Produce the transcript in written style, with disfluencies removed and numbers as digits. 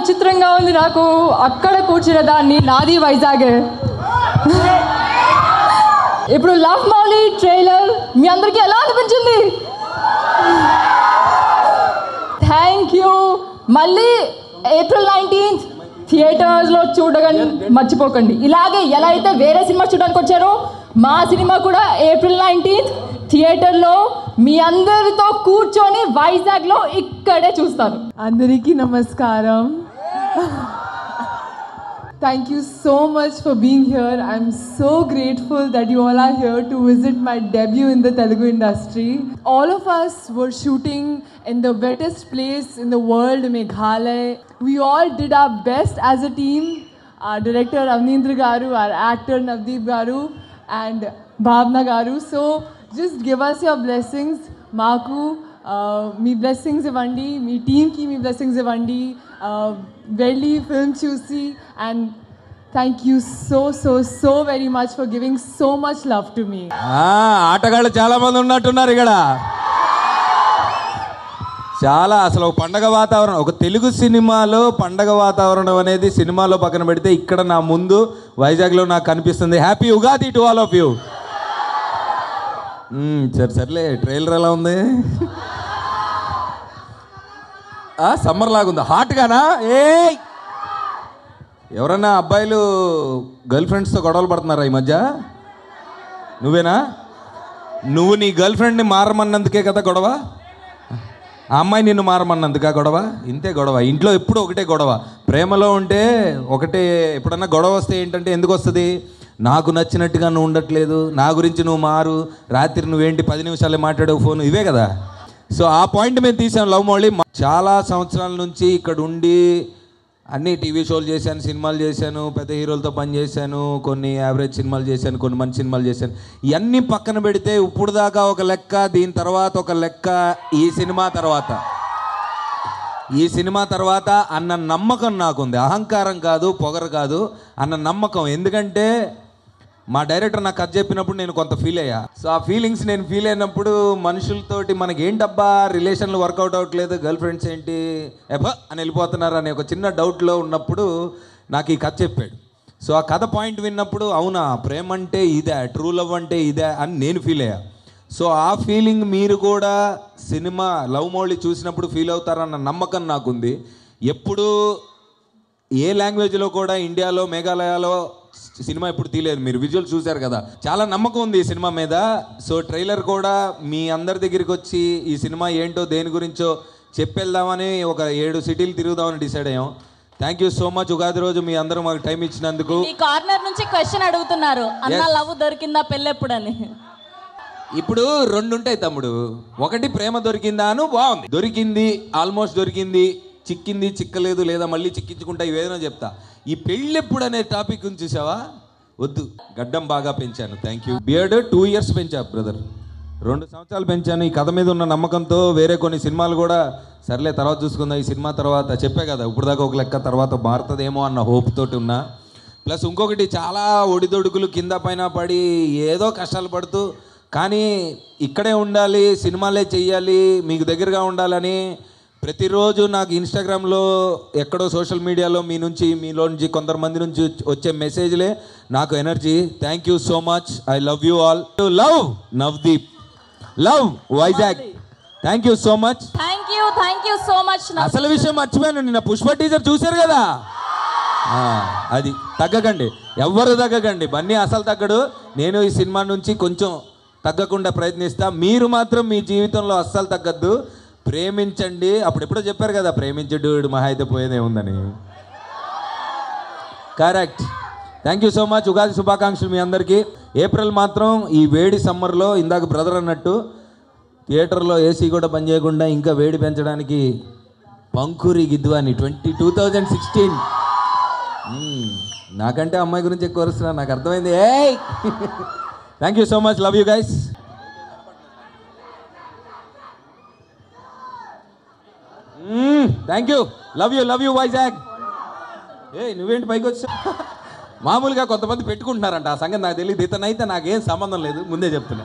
విచిత్రంగా ఉంది నాకు. అక్కడ కూర్చున్న దాన్ని నాది వైజాగ్. ఇప్పుడు లవ్ మౌలి ట్రైలర్ మీ అందరికీ ఎలా అనిపించింది? Thank you. మళ్ళీ April 19th థియేటర్స్లో చూడగానే మర్చిపోకండి. ఇలాగే ఎలా అయితే వేరే సినిమా చూడడానికి వచ్చారో మా సినిమా కూడా April 19th థియేటర్లో మీ అందరితో కూర్చొని వైజాగ్లో ఇక్కడే చూస్తాను. అందరికీ నమస్కారం. Thank you so much for being here. I'm so grateful that you all are here to visit my debut in the Telugu industry. All of us were shooting in the wettest place in the world, Meghalaya. We all did our best as a team. Our director Avneendra Garu, our actor Navdeep Garu and Bhavna Garu. So just give us your blessings. Maku, మీ blessings ఇవ్వండి, మీ టీమ్కి మీ blessings ఇవ్వండి, వెళ్ళి film చూసి. And thank you so so so very much for giving so much love to me. ఆటగాళ్ళు చాలా మంది ఉన్నట్టున్నారు ఇక్కడ. చాలా అసలు ఒక పండగ వాతావరణం, ఒక తెలుగు సినిమాలో పండగ వాతావరణం అనేది సినిమాలో పక్కన పెడితే ఇక్కడ నా ముందు వైజాగ్లో నాకు కనిపిస్తుంది. Happy Ugadi to all of you. సర్లే, ట్రైలర్ ఎలా ఉంది? సమ్మర్ లాగుందా? హాట్గానా? ఎవరన్నా అబ్బాయిలు గర్ల్ ఫ్రెండ్స్తో గొడవలు పడుతున్నారా ఈ మధ్య? నువ్వేనా? నువ్వు నీ గర్ల్ ఫ్రెండ్ని మారమన్నందుకే కదా గొడవ? ఆ అమ్మాయి నిన్ను మారమన్నందుకా గొడవ? ఇంతే గొడవ. ఇంట్లో ఎప్పుడు ఒకటే గొడవ. ప్రేమలో ఉంటే ఒకటే. ఎప్పుడన్నా గొడవ వస్తే ఏంటంటే ఎందుకు వస్తుంది? నాకు నచ్చినట్టుగా నువ్వు ఉండట్లేదు, నా గురించి నువ్వు మారు, రాత్రి నువ్వేంటి 10 నిమిషాలే మాట్లాడవు ఫోన్, ఇవే కదా. సో ఆ పాయింట్ మేము తీసాం లవ్ మౌళి. చాలా సంవత్సరాల నుంచి ఇక్కడ ఉండి అన్ని టీవీ షోలు చేశాను, సినిమాలు చేశాను, పెద్ద హీరోలతో పనిచేశాను, కొన్ని యావరేజ్ సినిమాలు చేశాను, కొన్ని మంచి సినిమాలు చేశాను. ఇవన్నీ పక్కన పెడితే ఇప్పుడు దాకా ఒక లెక్క, దీని తర్వాత ఒక లెక్క, ఈ సినిమా తర్వాత అన్న నమ్మకం నాకుంది. అహంకారం కాదు, పొగరు కాదు, అన్న నమ్మకం. ఎందుకంటే మా డైరెక్టర్ నాకు కథ చెప్పినప్పుడు నేను కొంత ఫీల్ అయ్యా. సో ఆ ఫీలింగ్స్ నేను ఫీల్ అయినప్పుడు మనుషులతోటి మనకి ఏంటబ్బా రిలేషన్లు వర్కౌట్ అవ్వట్లేదు, గర్ల్ ఫ్రెండ్స్ ఏంటి అని వెళ్ళిపోతున్నారు అనే ఒక చిన్న డౌట్లో ఉన్నప్పుడు నాకు ఈ కథ చెప్పాడు. సో ఆ కథ పాయింట్ విన్నప్పుడు అవునా, ప్రేమ అంటే ఇదే, ట్రూ లవ్ అంటే ఇదే అని నేను ఫీల్ అయ్యా. సో ఆ ఫీలింగ్ మీరు కూడా సినిమా లవ్ మౌళి చూసినప్పుడు ఫీల్ అవుతారన్న నమ్మకం నాకుంది. ఎప్పుడు ఏ లాంగ్వేజ్లో కూడా ఇండియాలో మేఘాలయలో సినిమా ఎప్పుడు తీయలేదు. మీరు విజువల్ చూశారు కదా, చాలా నమ్మకం ఉంది ఈ సినిమా మీద. సో ట్రైలర్ కూడా మీ అందరి దగ్గరికి వచ్చి ఈ సినిమా ఏంటో దేని గురించో చెప్పేద్దామని ఒక 7 సిటీలు తిరుగుదామని డిసైడ్ అయ్యాం. Thank you so much. Ugadi రోజు మీ అందరూ మాకు టైం ఇచ్చినందుకు. ఈ కార్నర్ నుంచి క్వశ్చన్ అడుగుతున్నారు, అన్న లవ్ దొరికిందా పెళ్ళెప్పుడని. ఇప్పుడు 2 ఉంటాయి తమ్ముడు. ఒకటి ప్రేమ దొరికిందా అను, బాగుంది, దొరికింది, ఆల్మోస్ట్ దొరికింది, చిక్కింది, చిక్కలేదు, లేదా మళ్ళీ చిక్కించుకుంటా, ఇవేదైనా చెప్తా. ఈ పెళ్ళెప్పుడు అనే టాపిక్ గురించి చూసావా? వద్దు. గడ్డం బాగా పెంచాను, థ్యాంక్ యూ. బియర్డ్ 2 years పెంచా బ్రదర్, 2 సంవత్సరాలు పెంచాను. ఈ కథ మీద ఉన్న నమ్మకంతో వేరే కొన్ని సినిమాలు కూడా సర్లే తర్వాత చూసుకుందాం, ఈ సినిమా తర్వాత చెప్పే కదా ఇప్పుడు దాకా ఒక లెక్క, తర్వాత మారుతుందేమో అన్న హోప్ తోటి ఉన్నా. ప్లస్ ఇంకొకటి, చాలా ఒడిదొడుకులు కింద పైన పడి ఏదో కష్టాలు పడుతూ, కానీ ఇక్కడే ఉండాలి, సినిమాలే చెయ్యాలి, మీకు దగ్గరగా ఉండాలని ప్రతిరోజు నాకు ఇన్స్టాగ్రామ్లో ఎక్కడో సోషల్ మీడియాలో మీలో నుంచి కొంతమంది నుంచి వచ్చే మెసేజ్లే నాకు energy. Thank you so much. I love you all. Love Navdeep, love Vizag. Thank you so much. Thank you so much. అసలు విషయం మర్చిపోయాను, నిన్న పుష్ప టీజర్ చూశారు కదా, అది తగ్గకండి, ఎవ్వరు తగ్గకండి. బన్నీ అసలు తగ్గడు. నేను ఈ సినిమా నుంచి కొంచెం తగ్గకుండా ప్రయత్నిస్తా. మీరు మాత్రం మీ జీవితంలో అస్సలు తగ్గద్దు, ప్రేమించండి. అప్పుడు ఎప్పుడో చెప్పారు కదా, ప్రేమించడు మహా అయితే పోయేదే ఉందని. Correct. Thank you so much. Ugadi శుభాకాంక్షలు మీ అందరికీ. ఏప్రిల్ మాత్రం ఈ వేడి సమ్మర్లో ఇందాక బ్రదర్ అన్నట్టు థియేటర్లో ఏసీ కూడా పనిచేయకుండా ఇంకా వేడి పెంచడానికి పంకురి గిద్వాని 2016. నాకంటే అమ్మాయి గురించి ఎక్కువ వస్తున్నా, నాకు అర్థమైంది. Thank you so much. Love you guys. Thank you. Love you Vizag. నువ్వేంటి పైకి వచ్చా? మామూలుగా కొంతమంది పెట్టుకుంటున్నారంట, ఆ సంగతి నాకు తెలియదు. ఇతనైతే నాకేం సంబంధం లేదు, ముందే చెప్తున్నా.